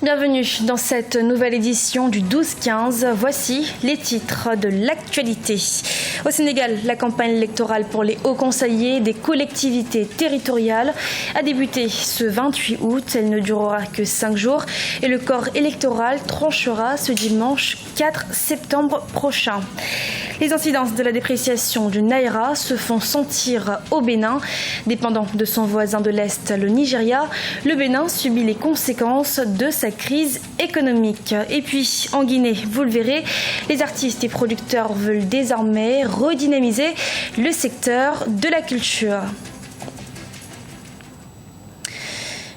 Bienvenue dans cette nouvelle édition du 12-15. Voici les titres de l'actualité. Au Sénégal, la campagne électorale pour les hauts conseillers des collectivités territoriales a débuté ce 28 août. Elle ne durera que 5 jours et le corps électoral tranchera ce dimanche 4 septembre prochain. Les incidences de la dépréciation du Naira se font sentir au Bénin. Dépendant de son voisin de l'Est, le Nigeria, le Bénin subit les conséquences de sa crise économique. Et puis, en Guinée, vous le verrez, les artistes et producteurs veulent désormais redynamiser le secteur de la culture.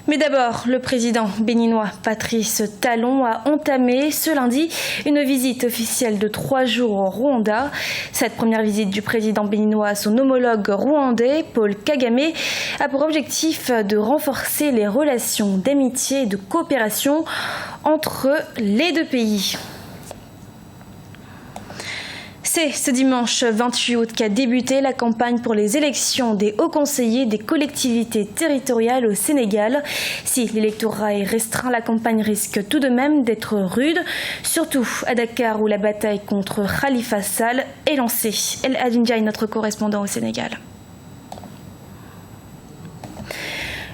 Mais d'abord, le président béninois Patrice Talon a entamé ce lundi une visite officielle de 3 jours au Rwanda. Cette première visite du président béninois à son homologue rwandais, Paul Kagame, a pour objectif de renforcer les relations d'amitié et de coopération entre les deux pays. C'est ce dimanche 28 août qu'a débuté la campagne pour les élections des hauts conseillers des collectivités territoriales au Sénégal. Si l'électorat est restreint, la campagne risque tout de même d'être rude, surtout à Dakar où la bataille contre Khalifa Sall est lancée. El Adinjaï, notre correspondant au Sénégal.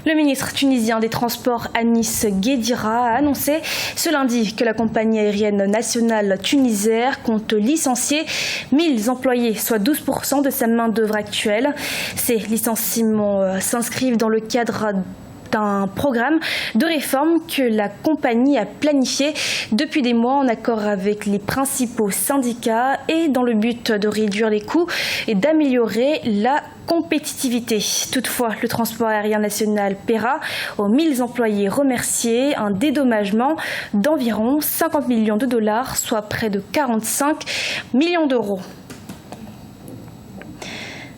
Le ministre tunisien des Transports Anis Guédira a annoncé ce lundi que la compagnie aérienne nationale Tunisair compte licencier 1000 employés, soit 12% de sa main-d'œuvre actuelle. Ces licenciements s'inscrivent dans le cadre d'un programme de réforme que la compagnie a planifié depuis des mois en accord avec les principaux syndicats et dans le but de réduire les coûts et d'améliorer la compétitivité. Toutefois, le transport aérien national paiera aux 1000 employés remerciés un dédommagement d'environ 50 millions de dollars, soit près de 45 millions d'euros.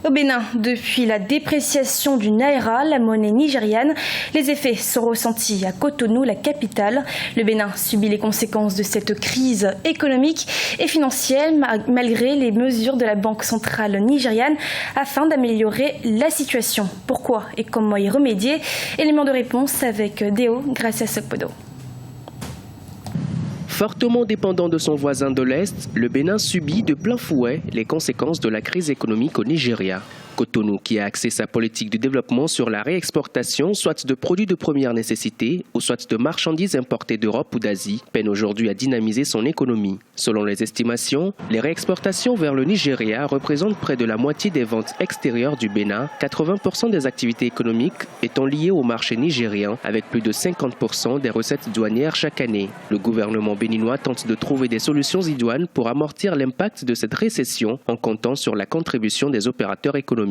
Au Bénin, depuis la dépréciation du Naira, la monnaie nigériane, les effets sont ressentis à Cotonou, la capitale. Le Bénin subit les conséquences de cette crise économique et financière malgré les mesures de la Banque centrale nigériane afin d'améliorer la situation. Pourquoi et comment y remédier? Élément de réponse avec Déo Gracia Sokpodo. Fortement dépendant de son voisin de l'Est, le Bénin subit de plein fouet les conséquences de la crise économique au Nigeria. Cotonou, qui a axé sa politique de développement sur la réexportation, soit de produits de première nécessité, ou soit de marchandises importées d'Europe ou d'Asie, peine aujourd'hui à dynamiser son économie. Selon les estimations, les réexportations vers le Nigeria représentent près de la moitié des ventes extérieures du Bénin, 80% des activités économiques étant liées au marché nigérien, avec plus de 50% des recettes douanières chaque année. Le gouvernement béninois tente de trouver des solutions idoines pour amortir l'impact de cette récession en comptant sur la contribution des opérateurs économiques.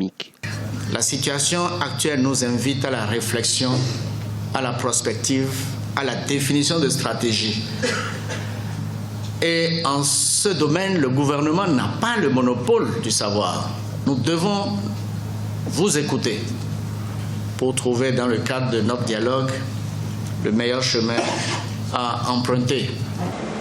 La situation actuelle nous invite à la réflexion, à la prospective, à la définition de stratégies. Et en ce domaine, le gouvernement n'a pas le monopole du savoir. Nous devons vous écouter pour trouver dans le cadre de notre dialogue le meilleur chemin à emprunter.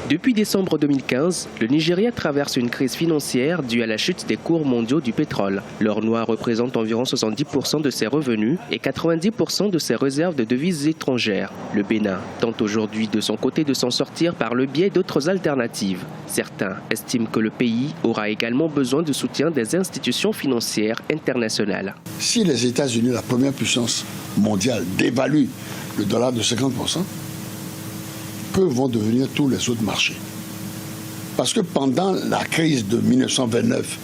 Depuis décembre 2015, le Nigeria traverse une crise financière due à la chute des cours mondiaux du pétrole. L'or noir représente environ 70% de ses revenus et 90% de ses réserves de devises étrangères. Le Bénin tente aujourd'hui de son côté de s'en sortir par le biais d'autres alternatives. Certains estiment que le pays aura également besoin de soutien des institutions financières internationales. Si les États-Unis, la première puissance mondiale, dévaluent le dollar de 50%, que vont devenir tous les autres marchés? Parce que pendant la crise de 1929,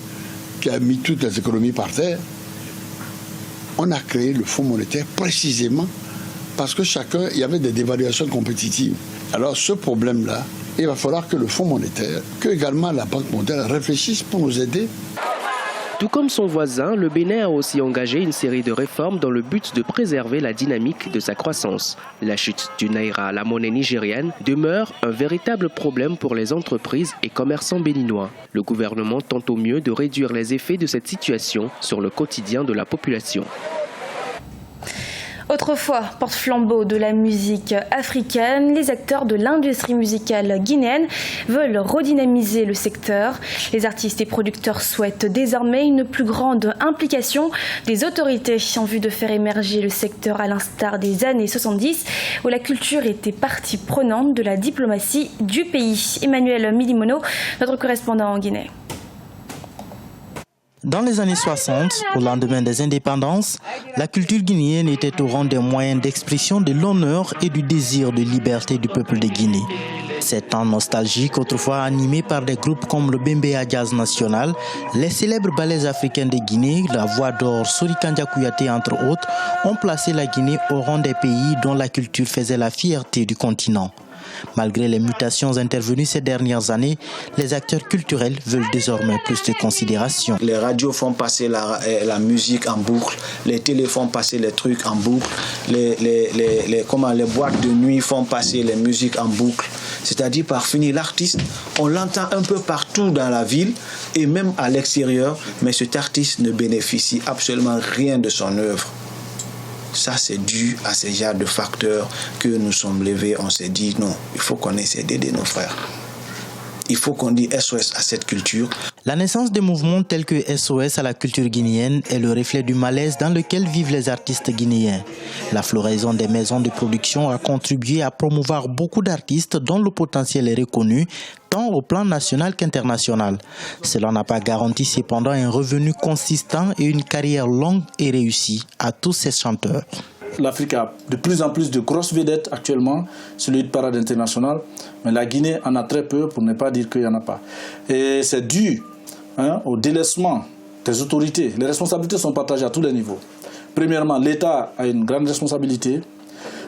qui a mis toutes les économies par terre, on a créé le Fonds monétaire précisément parce que il y avait des dévaluations compétitives. Alors ce problème-là, il va falloir que le Fonds monétaire, que également la Banque mondiale réfléchissent pour nous aider. Tout comme son voisin, le Bénin a aussi engagé une série de réformes dans le but de préserver la dynamique de sa croissance. La chute du Naira, la monnaie nigériane, demeure un véritable problème pour les entreprises et commerçants béninois. Le gouvernement tente au mieux de réduire les effets de cette situation sur le quotidien de la population. Autrefois porte-flambeau de la musique africaine, les acteurs de l'industrie musicale guinéenne veulent redynamiser le secteur. Les artistes et producteurs souhaitent désormais une plus grande implication des autorités en vue de faire émerger le secteur à l'instar des années 70 où la culture était partie prenante de la diplomatie du pays. Emmanuel Milimono, notre correspondant en Guinée. Dans les années 60, au lendemain des indépendances, la culture guinéenne était au rang des moyens d'expression de l'honneur et du désir de liberté du peuple de Guinée. Ces temps nostalgiques, autrefois animés par des groupes comme le Bembea Jazz National, les célèbres ballets africains de Guinée, la Voix d'Or, Sori-Kandia Kouyaté entre autres, ont placé la Guinée au rang des pays dont la culture faisait la fierté du continent. Malgré les mutations intervenues ces dernières années, les acteurs culturels veulent désormais plus de considération. Les radios font passer la musique en boucle, les télés font passer les trucs en boucle, les boîtes de nuit font passer les musiques en boucle. C'est-à-dire par finir l'artiste, on l'entend un peu partout dans la ville et même à l'extérieur, mais cet artiste ne bénéficie absolument rien de son œuvre. Ça, c'est dû à ces genres de facteurs que nous sommes levés. On s'est dit, non, il faut qu'on essaie d'aider nos frères. Il faut qu'on dise SOS à cette culture. La naissance des mouvements tels que SOS à la culture guinéenne est le reflet du malaise dans lequel vivent les artistes guinéens. La floraison des maisons de production a contribué à promouvoir beaucoup d'artistes dont le potentiel est reconnu, tant au plan national qu'international. Cela n'a pas garanti cependant un revenu consistant et une carrière longue et réussie à tous ces chanteurs. L'Afrique a de plus en plus de grosses vedettes actuellement sur le hit parade international, mais la Guinée en a très peu, pour ne pas dire qu'il n'y en a pas. Et c'est dû au délaissement des autorités. Les responsabilités sont partagées à tous les niveaux. Premièrement, l'État a une grande responsabilité.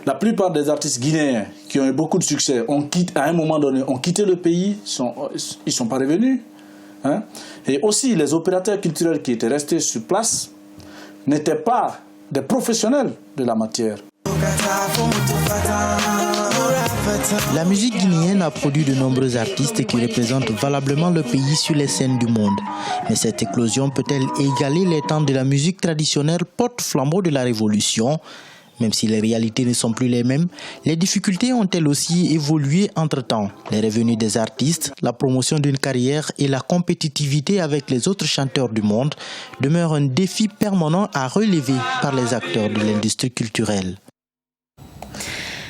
La plupart des artistes guinéens qui ont eu beaucoup de succès à un moment donné ont quitté le pays, ils ne sont pas revenus. Et aussi, les opérateurs culturels qui étaient restés sur place n'étaient pas des professionnels de la matière. La musique guinéenne a produit de nombreux artistes qui représentent valablement le pays sur les scènes du monde. Mais cette éclosion peut-elle égaler les temps de la musique traditionnelle porte-flambeau de la Révolution ? Même si les réalités ne sont plus les mêmes, les difficultés ont elles aussi évolué entre-temps. Les revenus des artistes, la promotion d'une carrière et la compétitivité avec les autres chanteurs du monde demeurent un défi permanent à relever par les acteurs de l'industrie culturelle.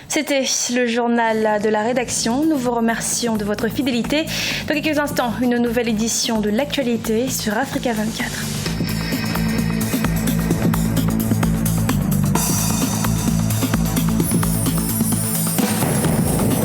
C'était le journal de la rédaction. Nous vous remercions de votre fidélité. Dans quelques instants, une nouvelle édition de l'actualité sur Africa 24.